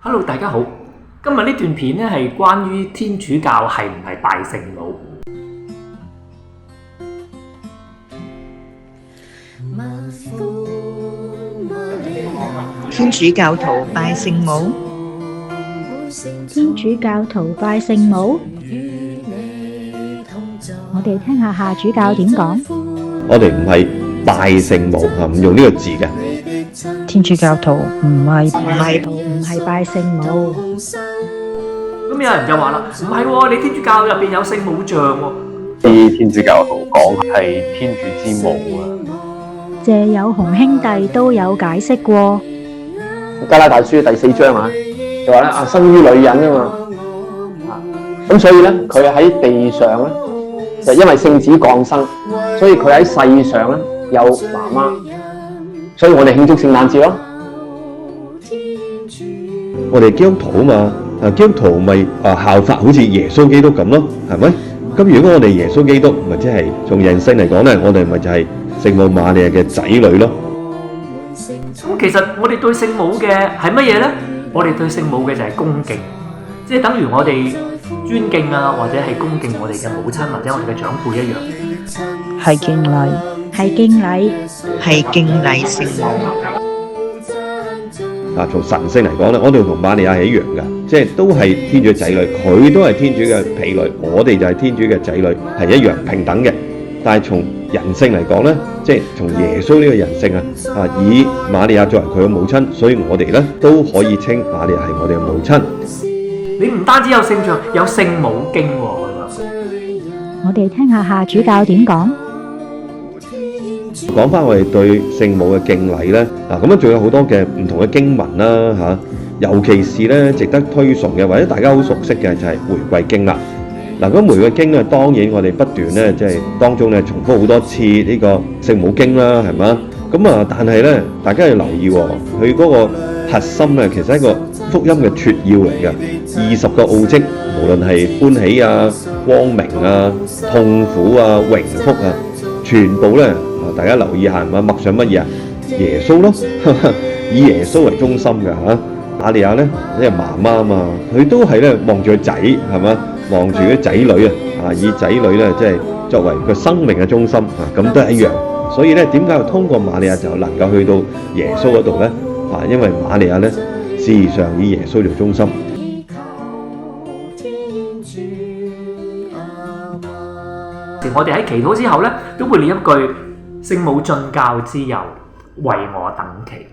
Hello，大家好。今日呢段片咧係關於天主教係唔係拜聖母。天主教徒拜聖母，天主教徒拜聖母，我哋聽下夏主教點講。我哋唔係拜聖母啊，唔用呢個字嘅。天主教徒唔係拜聖母。咁有人就話啦，唔係喎，你天主教入邊有聖母像喎。啲天主教徒講係天主之母啊。謝有雄兄弟都有解釋過。加拉太書第4章啊，就話咧生於女人啊嘛，咁所以咧佢喺地上咧就因為聖子降生，所以佢喺世上咧有媽媽，所以我哋慶祝聖誕節咯。我哋基督徒嘛，基督徒咪效法好似耶穌基督咁咯，係咪？咁如果我哋耶穌基督，咪即係從人性嚟講咧，我哋咪就係聖母瑪利亞嘅仔女咯。咁其實我哋對聖母嘅係乜嘢呢？我哋對聖母嘅就係恭敬，即係等於我哋尊敬啊，或者係恭敬我哋嘅母親或者我哋嘅長輩一樣。係敬禮，係敬禮，係敬禮聖母。從神性嚟講咧，我哋同瑪利亞係一樣嘅，即係都係天主嘅仔女，佢都係天主嘅婢女，我哋就係天主嘅仔女，係一樣平等嘅。但係從人性嚟講咧，即係從耶穌呢個人性以瑪利亞作為佢嘅母親，所以我哋咧都可以稱瑪利亞係我哋嘅母親。你唔單止有聖像，有聖母經喎。我哋聽下夏主教點講。講翻我哋對聖母嘅敬禮咧，咁樣仲有好多嘅唔同嘅經文啦，尤其是咧值得推崇嘅，或者大家好熟悉嘅就係玫瑰經啦。咁玫瑰經咧，當然我哋不斷咧即係當中咧重複好多次呢個聖母經啦，係嘛？咁但係咧，大家要留意佢嗰個核心咧，其實係一個福音嘅撮要嚟嘅。20個奧蹟，無論係歡喜啊、光明啊、痛苦啊、榮福啊，全部咧。大家留意下，係嘛？默想乜嘢啊？耶穌咯，以耶穌為中心嘅嚇。瑪利亞咧，即係媽媽啊嘛，佢都係咧望住個仔，係嘛？望住啲仔女以仔女咧即係作為佢生命嘅中心咁都係一樣。所以咧，點解通過瑪利亞就能夠去到耶穌嗰度咧？因為瑪利亞咧時常以耶穌做中心。我哋喺祈禱之後咧，都會念一句。聖母進教之佑，為我等祈。